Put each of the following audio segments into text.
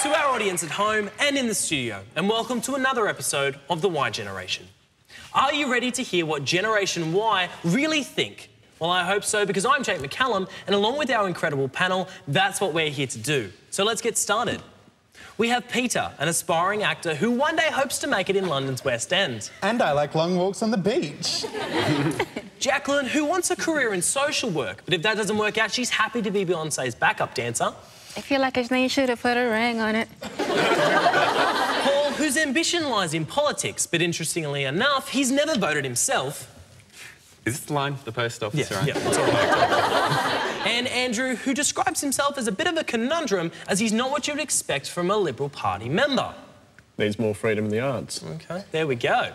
to our audience at home and in the studio, and welcome to another episode of The Y Generation. Are you ready to hear what Generation Y really think? Well, I hope so, because I'm Jake McCallum, and along with our incredible panel, that's what we're here to do. So let's get started. We have Peter, an aspiring actor who one day hopes to make it in London's West End. And I like long walks on the beach. Jacqueline, who wants a career in social work, but if that doesn't work out, she's happy to be Beyonce's backup dancer. I feel like his name should have put a ring on it. Paul, whose ambition lies in politics, but interestingly enough, he's never voted himself. Is this the line, the post office, right? Yeah, that's all right. And Andrew, who describes himself as a bit of a conundrum, as he's not what you would expect from a Liberal Party member. Needs more freedom in the arts. OK, there we go.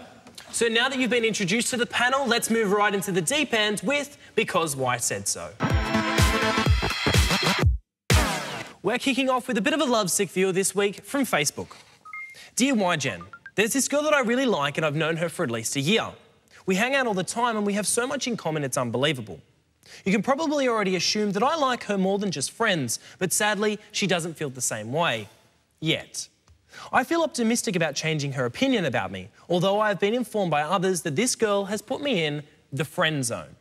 So now that you've been introduced to the panel, let's move right into the deep end with Because Y Said So. We're kicking off with a bit of a lovesick view this week from Facebook. Dear YGen, there's this girl that I really like and I've known her for at least a year. We hang out all the time and we have so much in common it's unbelievable. You can probably already assume that I like her more than just friends, but sadly, she doesn't feel the same way. Yet. I feel optimistic about changing her opinion about me, although I have been informed by others that this girl has put me in the friend zone.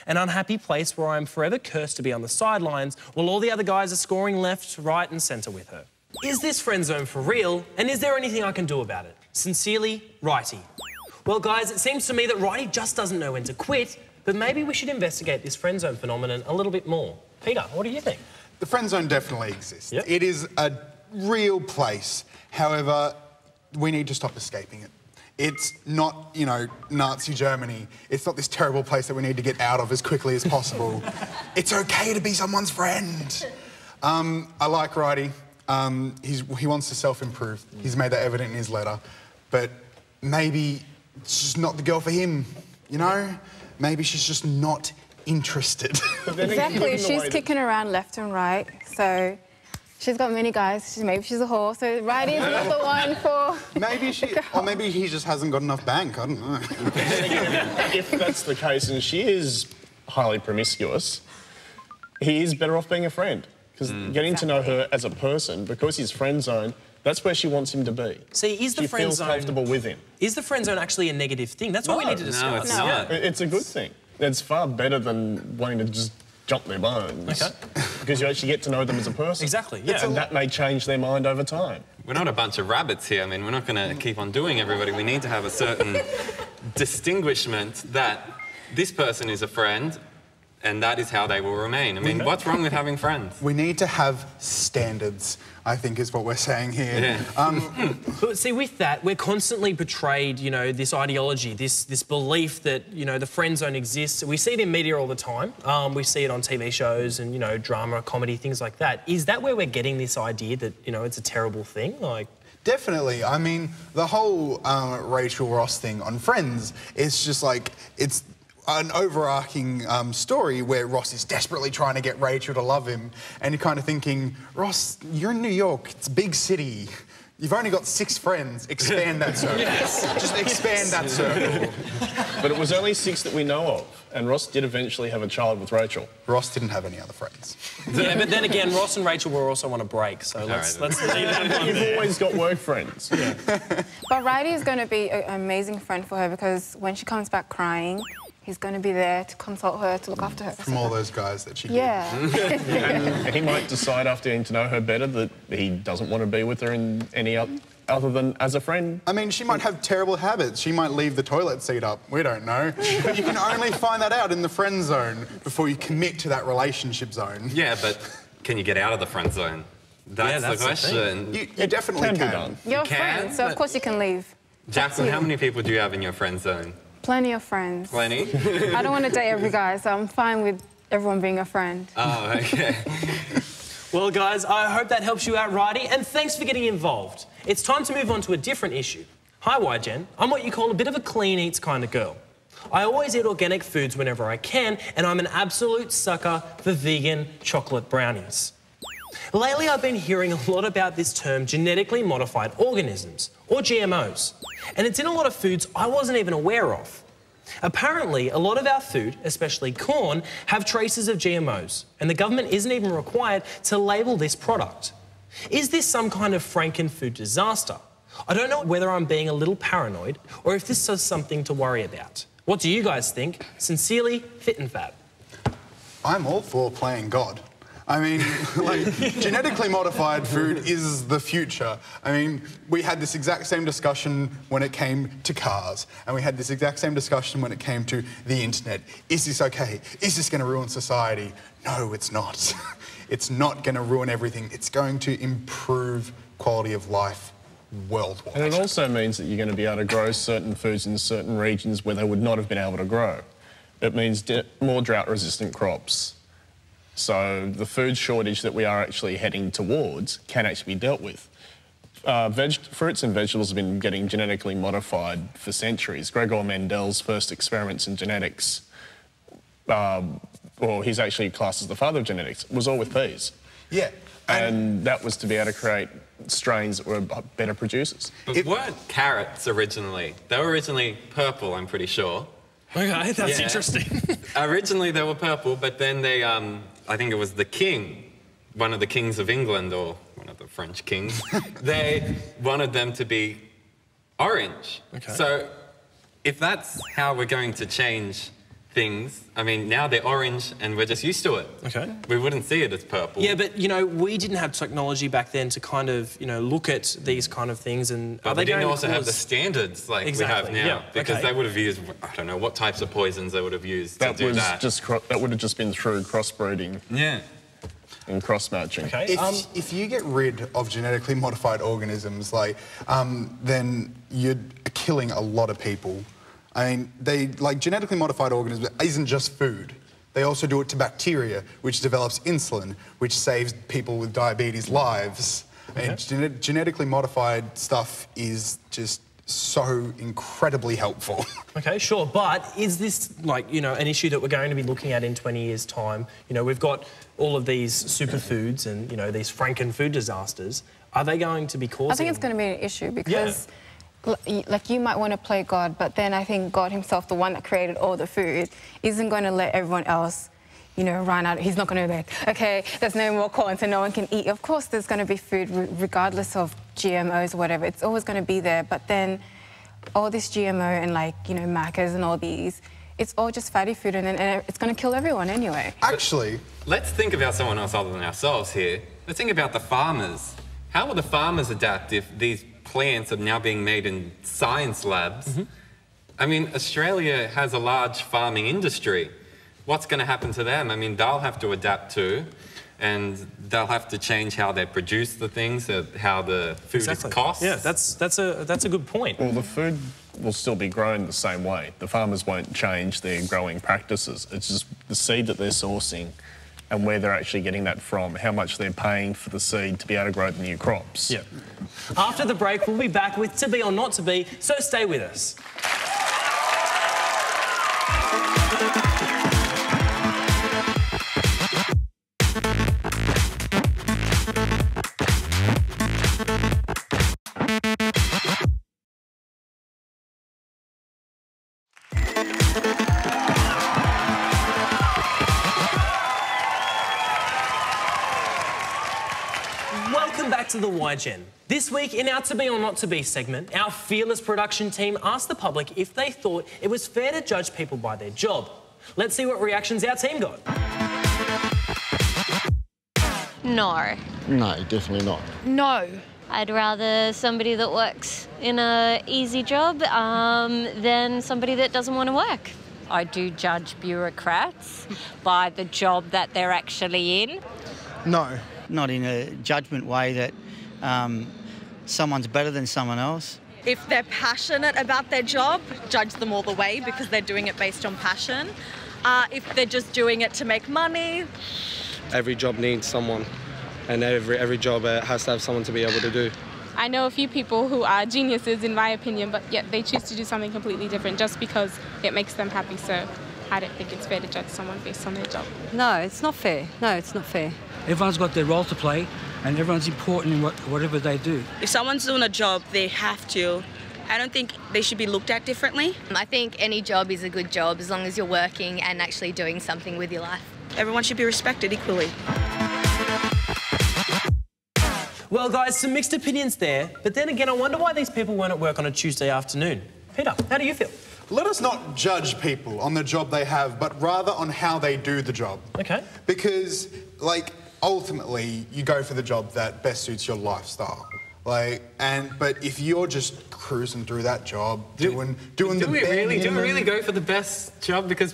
An unhappy place where I am forever cursed to be on the sidelines while all the other guys are scoring left, right and centre with her. Is this friend zone for real, and is there anything I can do about it? Sincerely, Righty. Well, guys, it seems to me that Righty just doesn't know when to quit, but maybe we should investigate this friend zone phenomenon a little bit more. Peter, what do you think? The friend zone definitely exists. Yep. It is a real place. However, we need to stop escaping it. It's not, you know, Nazi Germany. It's not this terrible place that we need to get out of as quickly as possible. It's okay to be someone's friend. I like Righty. He wants to self-improve. He's made that evident in his letter. But maybe it's just not the girl for him, you know? Maybe she's just not interested. Exactly, she's kicking around left and right, so she's got many guys. Maybe she's a whore, so Righty's not the one for... Maybe she... Or maybe he just hasn't got enough bank, I don't know. If that's the case, and she is highly promiscuous, he is better off being a friend. Because getting to know her as a person, because he's friend zone, that's where she wants him to be. See, is the friend zone... She feels comfortable with him. Is the friend zone actually a negative thing? That's what we need to discuss. No, it's not. It's a good thing. It's far better than wanting to just jump their bones. OK. Because you actually get to know them as a person. Exactly, yeah. And that may change their mind over time. We're not a bunch of rabbits here. I mean, we're not going to keep on doing everybody. We need to have a certain distinguishment that this person is a friend and that is how they will remain. I mean, what's wrong with having friends? We need to have standards, I think is what we're saying here. Yeah. But see, with that, we're constantly portrayed, you know, this ideology, this belief that, you know, the friend zone exists. We see it in media all the time. We see it on TV shows and, you know, drama, comedy, things like that. Is that where we're getting this idea that, you know, it's a terrible thing? Like... Definitely. I mean, the whole Rachel Ross thing on Friends is just like, it's an overarching story where Ross is desperately trying to get Rachel to love him, and you're kind of thinking, Ross, you're in New York, it's a big city. You've only got 6 friends. Expand that circle. Yes. Just expand that circle. But it was only 6 that we know of, and Ross did eventually have a child with Rachel. Ross didn't have any other friends. Yeah, but then again, Ross and Rachel were also on a break, so let's leave that one You've there. always got work friends. Yeah. But Righty is going to be an amazing friend for her because when she comes back crying, he's going to be there to consult her, to look after her. From all those guys that she Yeah. And he might decide after getting to know her better that he doesn't want to be with her in any other than as a friend. I mean, she might have terrible habits. She might leave the toilet seat up. We don't know. But you can only find that out in the friend zone before you commit to that relationship zone. Yeah, but can you get out of the friend zone? That's the question. You definitely Can can. be done. You're a can, friend, so of but- course you can leave. Jacqueline, how many people do you have in your friend zone? Plenty of friends. Plenty? I don't want to date every guy, so I'm fine with everyone being a friend. Oh, OK. Well, guys, I hope that helps you out, Righty, and thanks for getting involved. It's time to move on to a different issue. Hi, YGen. I'm what you call a bit of a clean eats kind of girl. I always eat organic foods whenever I can, and I'm an absolute sucker for vegan chocolate brownies. Lately, I've been hearing a lot about this term genetically modified organisms, or GMOs, and it's in a lot of foods I wasn't even aware of. Apparently, a lot of our food, especially corn, have traces of GMOs, and the government isn't even required to label this product. Is this some kind of Frankenfood disaster? I don't know whether I'm being a little paranoid or if this is something to worry about. What do you guys think? Sincerely, Fit and Fab. I'm all for playing God. I mean, like, genetically modified food is the future. I mean, we had this exact same discussion when it came to cars, and we had this exact same discussion when it came to the internet. Is this okay? Is this going to ruin society? No, it's not. It's not going to ruin everything. It's going to improve quality of life worldwide. And it also means that you're going to be able to grow certain foods in certain regions where they would not have been able to grow. It means more drought-resistant crops. So the food shortage that we are actually heading towards can actually be dealt with. Fruits and vegetables have been getting genetically modified for centuries. Gregor Mendel's first experiments in genetics, well, he's actually classed as the father of genetics, was all with peas. Yeah. And that was to be able to create strains that were better producers. But weren't carrots originally? They were originally purple, I'm pretty sure. Okay, that's interesting. Originally they were purple, but then they, I think it was the king, one of the kings of England, or one of the French kings, they wanted them to be orange. Okay. So if that's how we're going to change things, I mean, now they're orange and we're just used to it. Okay. We wouldn't see it as purple. Yeah, but, you know, we didn't have technology back then to kind of, you know, look at these kind of things and... But we didn't also have the standards like we have now. Because they would have used, I don't know, what types of poisons they would have used to do that. That would have just been through crossbreeding. Yeah. And cross-matching. Okay. If you get rid of genetically modified organisms, like, then you're killing a lot of people. I mean, genetically modified organisms isn't just food. They also do it to bacteria, which develops insulin, which saves people with diabetes lives. Okay. And genetically modified stuff is just so incredibly helpful. Okay, sure, but is this, like, you know, an issue that we're going to be looking at in 20 years' time? You know, we've got all of these superfoods and, you know, these Frankenfood disasters. Are they going to be causing... I think it's going to be an issue because... Yeah. Like, you might want to play God, but then I think God himself, the one that created all the food, isn't going to let everyone else, you know, run out. He's not going to be like, OK, there's no more corn, so no one can eat. Of course, there's going to be food regardless of GMOs or whatever. It's always going to be there. But then all this GMO and, like, you know, macas and all these, it's all just fatty food, and then it's going to kill everyone anyway. Actually... Let's think about someone else other than ourselves here. Let's think about the farmers. How will the farmers adapt if these plants are now being made in science labs? Mm-hmm. I mean, Australia has a large farming industry. What's going to happen to them? I mean, they'll have to adapt too, and they'll have to change how they produce the things, how the food is cost. Yeah, that's a good point. Well, the food will still be grown the same way. The farmers won't change their growing practices. It's just the seed that they're sourcing and where they're actually getting that from, how much they're paying for the seed to be able to grow the new crops. Yeah. After the break, we'll be back with To Be or Not To Be, so stay with us. Welcome back to the YGen. This week in our To Be or Not To Be segment, our fearless production team asked the public if they thought it was fair to judge people by their job. Let's see what reactions our team got. No. No, definitely not. No. I'd rather somebody that works in an easy job than somebody that doesn't want to work. I do judge bureaucrats by the job that they're actually in. No. Not in a judgment way that someone's better than someone else. If they're passionate about their job, judge them all the way because they're doing it based on passion. If they're just doing it to make money... Every job needs someone, and every job has to have someone to be able to do. I know a few people who are geniuses, in my opinion, but yet they choose to do something completely different just because it makes them happy. So I don't think it's fair to judge someone based on their job. No, it's not fair. No, it's not fair. Everyone's got their role to play and everyone's important in whatever they do. If someone's doing a job, they have to. I don't think they should be looked at differently. I think any job is a good job as long as you're working and actually doing something with your life. Everyone should be respected equally. Well, guys, some mixed opinions there. But then again, I wonder why these people weren't at work on a Tuesday afternoon. Peter, how do you feel? Let us not judge people on the job they have, but rather on how they do the job. Okay. Because, like, ultimately, you go for the job that best suits your lifestyle. Like, but if you're just cruising through that job, doing do the we bare really minimum... go for the best job? Because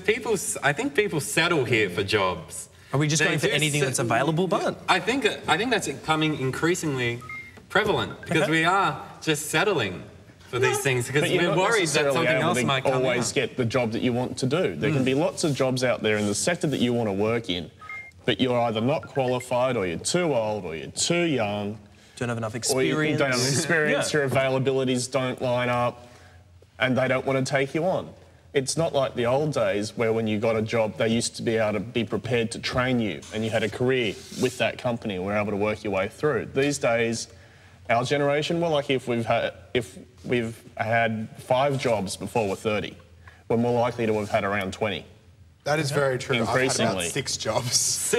I think people settle here for jobs. Are we just going for anything that's available, Bart? I think that's becoming increasingly prevalent because we are just settling for these things because we're worried that something else might come always get the job that you want to do. There can be lots of jobs out there in the sector that you want to work in, but you're either not qualified or you're too old or you're too young. Don't have enough experience. Or you don't have experience, your availabilities don't line up, and they don't want to take you on. It's not like the old days where when you got a job, they used to be able to be prepared to train you and you had a career with that company and were able to work your way through. These days, our generation, we're lucky if we've had 5 jobs before we're 30. We're more likely to have had around 20. That is very true. Increasingly. I've had about 6 jobs.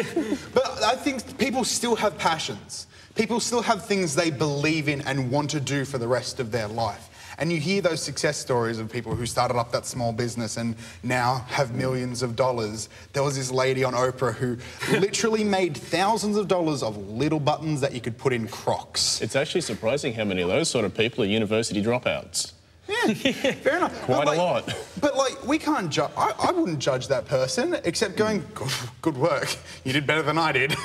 But I think people still have passions. People still have things they believe in and want to do for the rest of their life. And you hear those success stories of people who started up that small business and now have millions of dollars. There was this lady on Oprah who literally made thousands of dollars of little buttons that you could put in Crocs. It's actually surprising how many of those sort of people are university dropouts. Yeah, fair enough. Quite a lot. But, like, we can't judge... I wouldn't judge that person, except going, good work. You did better than I did.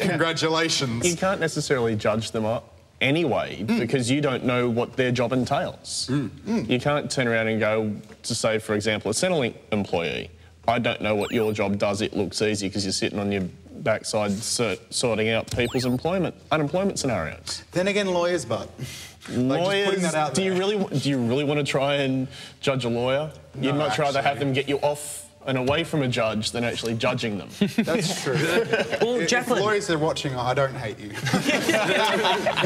Congratulations. You can't necessarily judge them anyway, because you don't know what their job entails. You can't turn around and go to, say, for example, a Centrelink employee. I don't know what your job does. It looks easy because you're sitting on your backside sorting out people's unemployment scenarios. Then again, lawyers, but... Lawyers, do you really want to try and judge a lawyer? No, You'd much rather have them get you off and away from a judge than actually judging them. That's true. Well, Jacqueline... If lawyers are watching, I don't hate you.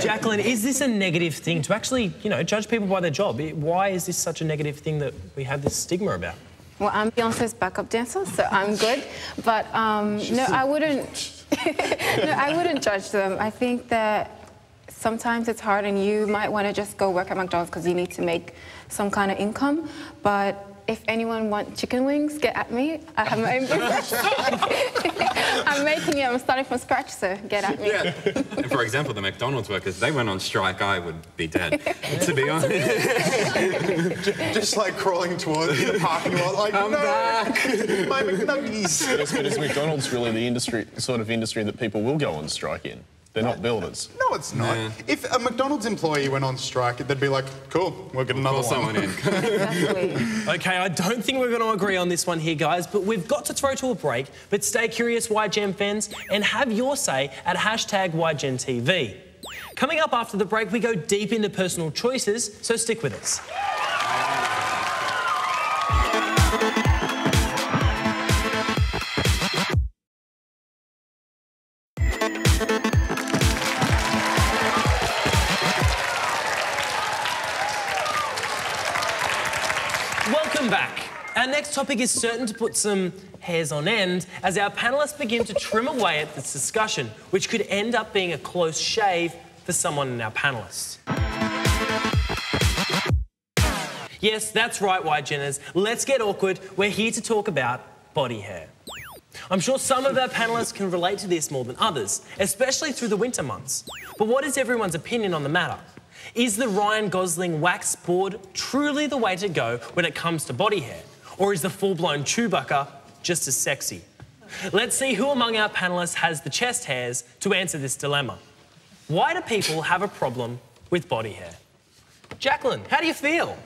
Jacqueline, is this a negative thing to actually, judge people by their job? Why is this such a negative thing that we have this stigma about? Well, I'm Beyonce's backup dancer, so I'm good. But no, I wouldn't. No, I wouldn't judge them. I think that sometimes it's hard, and you might want to just go work at McDonald's because you need to make some kind of income. But if anyone wants chicken wings, get at me. I have my own business. I'm making it. I'm starting from scratch, so get at me. Yeah. For example, the McDonald's workers, they went on strike, I would be dead, to be honest. Just like crawling towards the parking lot, like, I'm back. My McNuggies. Yes, but is McDonald's really the sort of industry that people will go on strike in? They're not builders. No, it's not. Yeah. If a McDonald's employee went on strike, they'd be like, cool, we'll get another one. Someone in. Exactly. OK, I don't think we're going to agree on this one here, guys, but we've got to throw to a break. But stay curious, YGen fans, and have your say at #YGenTV. Coming up after the break, we go deep into personal choices, so stick with us. Welcome back. Our next topic is certain to put some hairs on end as our panellists begin to trim away at this discussion, which could end up being a close shave for someone in our panellists. Yes, that's right, YGeners. Let's get awkward. We're here to talk about body hair. I'm sure some of our panellists can relate to this more than others, especially through the winter months. But what is everyone's opinion on the matter? Is the Ryan Gosling wax board truly the way to go when it comes to body hair? Or is the full-blown Chewbacca just as sexy? Let's see who among our panellists has the chest hairs to answer this dilemma. Why do people have a problem with body hair? Jacqueline, how do you feel?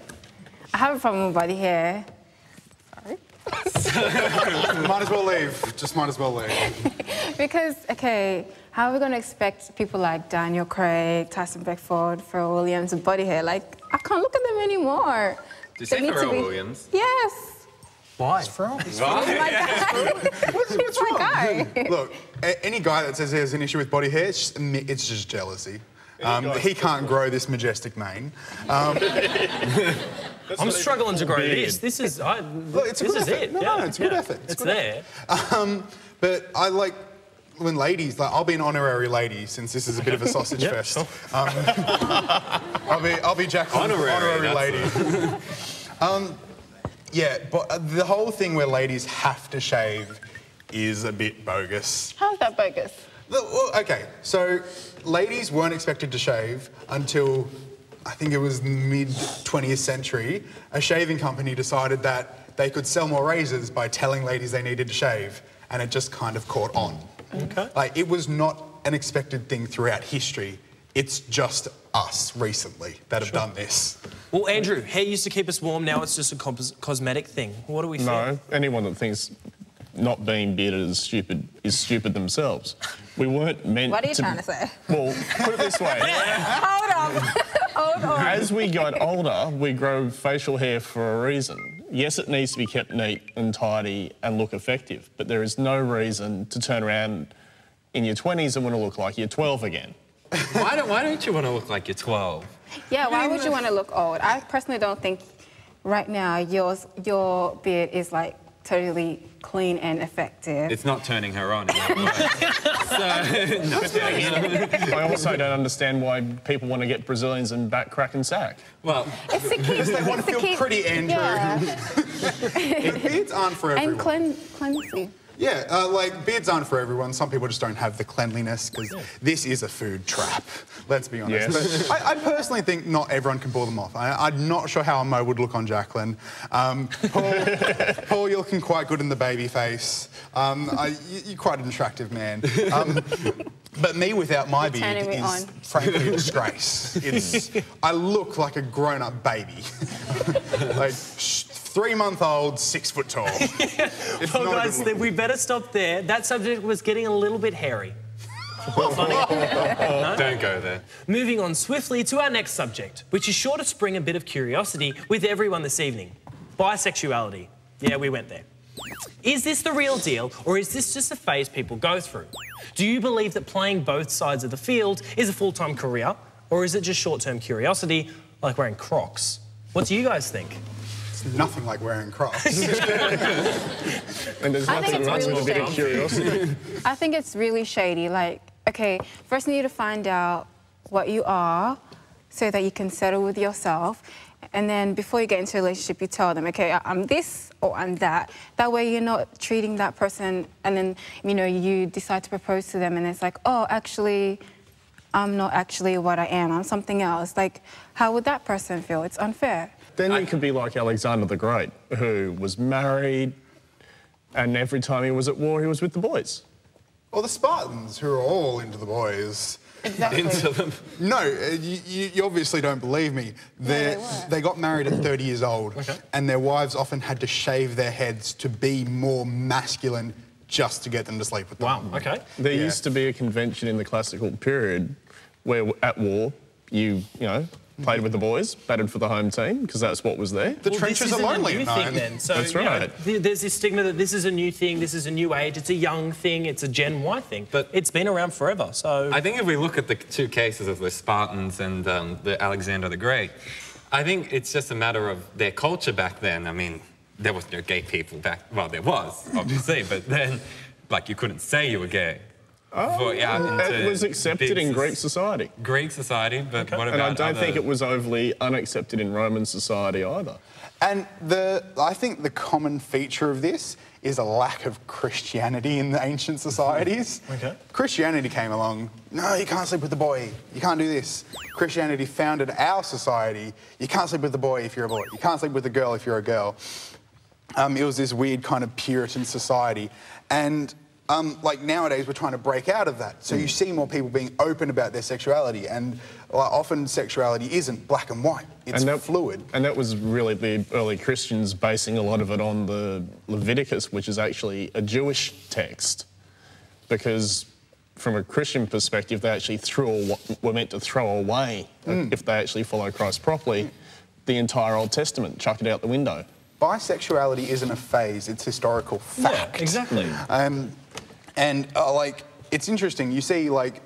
I have a problem with body hair. Sorry. Might as well leave. Just might as well leave. Because, okay, how are we going to expect people like Daniel Craig, Tyson Beckford, Pharrell Williams with body hair? Like, I can't look at them anymore. Did you say Pharrell Williams? Yes. Why? It's Pharrell. He's my guy. What's my guy? Look, any guy that says he has an issue with body hair, it's just jealousy. He can't grow this majestic mane. I'm struggling to grow this. This is Look, it's a this good is effort. it. No, yeah. it's a good effort. It's there. But I like when ladies, like, I'll be an honorary lady since this is a bit of a sausage fest. Sure. I'll be Jacqueline, honorary lady. Yeah, but the whole thing where ladies have to shave is a bit bogus. How's that bogus? Well, okay, so ladies weren't expected to shave until, I think it was mid-20th century. A shaving company decided that they could sell more razors by telling ladies they needed to shave, and it just kind of caught on. Okay. Like, it was not an expected thing throughout history. It's just us recently that have done this. Well, Andrew, hair used to keep us warm, now it's just a cosmetic thing. What do we feel? No, anyone that thinks not being bearded is stupid themselves. We weren't meant to... What are you trying to say? Well, put it this way. Hold on. Hold on. As we got older, we grow facial hair for a reason. Yes, it needs to be kept neat and tidy and look effective, but there is no reason to turn around in your 20s and want to look like you're 12 again. Why don't you want to look like you're 12? Yeah, why would you want to look old? I personally don't think right now your beard is like totally clean and effective. It's not turning her on. I also don't understand why people want to get Brazilians and back crack and sack. Well, it's the kids. They want to feel pretty, Andrew. Yeah. Beards aren't for everyone. And cleansing. Yeah, like, beards aren't for everyone. Some people just don't have the cleanliness, because this is a food trap, let's be honest. Yes. But I personally think not everyone can pull them off. I'm not sure how a Mo would look on Jacqueline. Paul, you're looking quite good in the baby face. You're quite an attractive man. But me without my beard is frankly a disgrace. I look like a grown-up baby. Like, 3-month-old, 6 foot tall. Well, guys, we better stop there. That subject was getting a little bit hairy. Funny. No? Don't go there. Moving on swiftly to our next subject, which is sure to spring a bit of curiosity with everyone this evening. Bisexuality. Yeah, we went there. Is this the real deal, or is this just a phase people go through? Do you believe that playing both sides of the field is a full-time career, or is it just short-term curiosity, like wearing Crocs? What do you guys think? Nothing like wearing Crocs. And there's nothing wrong with a bit of curiosity. I think it's really shady. Like, okay, first you need to find out what you are so that you can settle with yourself. And then before you get into a relationship, you tell them, okay, I'm this or I'm that. That way you're not treating that person and then, you know, you decide to propose to them and it's like, oh, actually, I'm not actually what I am. I'm something else. Like, how would that person feel? It's unfair. Then you could be like Alexander the Great, who was married, and every time he was at war, he was with the boys. Or the Spartans, who are all into the boys. Exactly. Into them. No, you obviously don't believe me. They got married at 30 years old, and their wives often had to shave their heads to be more masculine just to get them to sleep with them. Wow, okay. There used to be a convention in the classical period where at war, you know, played with the boys, batted for the home team, because that's what was there. The trenches are lonely at night. So, that's right. You know, there's this stigma that this is a new thing, this is a new age, it's a young thing, it's a Gen Y thing, but it's been around forever, so... I think if we look at the two cases of the Spartans and the Alexander the Great, I think it's just a matter of their culture back then. I mean, there was no gay people back... Well, there was, obviously, but then, like, you couldn't say you were gay. It was accepted in Greek society. Greek society, but what about And I don't think it was overly unaccepted in Roman society either. And I think the common feature of this is a lack of Christianity in the ancient societies. Christianity came along, no, you can't sleep with the boy, you can't do this. Christianity founded our society, you can't sleep with the boy if you're a boy, you can't sleep with the girl if you're a girl. It was this weird kind of Puritan society. And like nowadays, we're trying to break out of that. So you see more people being open about their sexuality, and often sexuality isn't black and white, it's fluid. And that was really the early Christians basing a lot of it on the Leviticus, which is actually a Jewish text. Because from a Christian perspective, they actually were meant to throw away, if they actually follow Christ properly, the entire Old Testament, chuck it out the window. Bisexuality isn't a phase, it's historical fact. Yeah, exactly. Like, it's interesting, you see, like,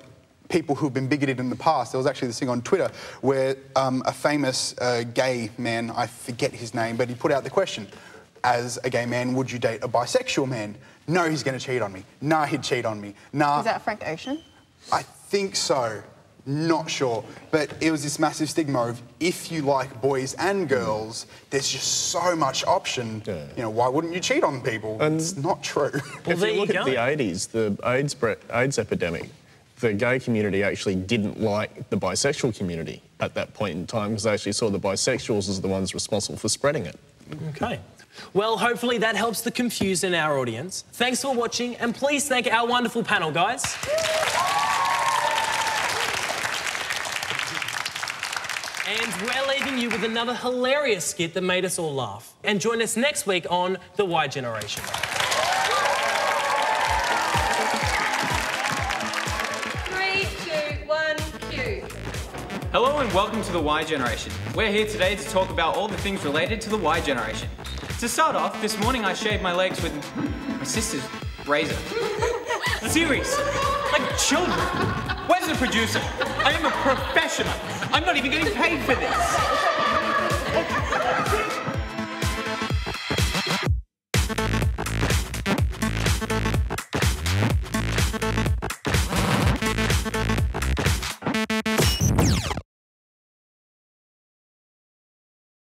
people who've been bigoted in the past. There was actually this thing on Twitter where a famous gay man, I forget his name, but he put out the question, as a gay man, would you date a bisexual man? No, he's going to cheat on me. Nah, he'd cheat on me. Nah. Is that Frank Ocean? I think so. Not sure. But it was this massive stigma of if you like boys and girls, there's just so much option. You know, why wouldn't you cheat on people? And it's not true. If you look at the 80s, the AIDS epidemic, the gay community actually didn't like the bisexual community at that point in time because they actually saw the bisexuals as the ones responsible for spreading it. Okay. Well, hopefully that helps the confused in our audience. Thanks for watching, and please thank our wonderful panel, guys. And we're leaving you with another hilarious skit that made us all laugh. And join us next week on The Y Generation. 3, 2, 1, cue. Hello and welcome to the Y Generation. We're here today to talk about all the things related to the Y Generation. To start off, this morning I shaved my legs with my sister's razor. Seriously, like children. Where's the producer? I am a professional. I'm not even getting paid for this.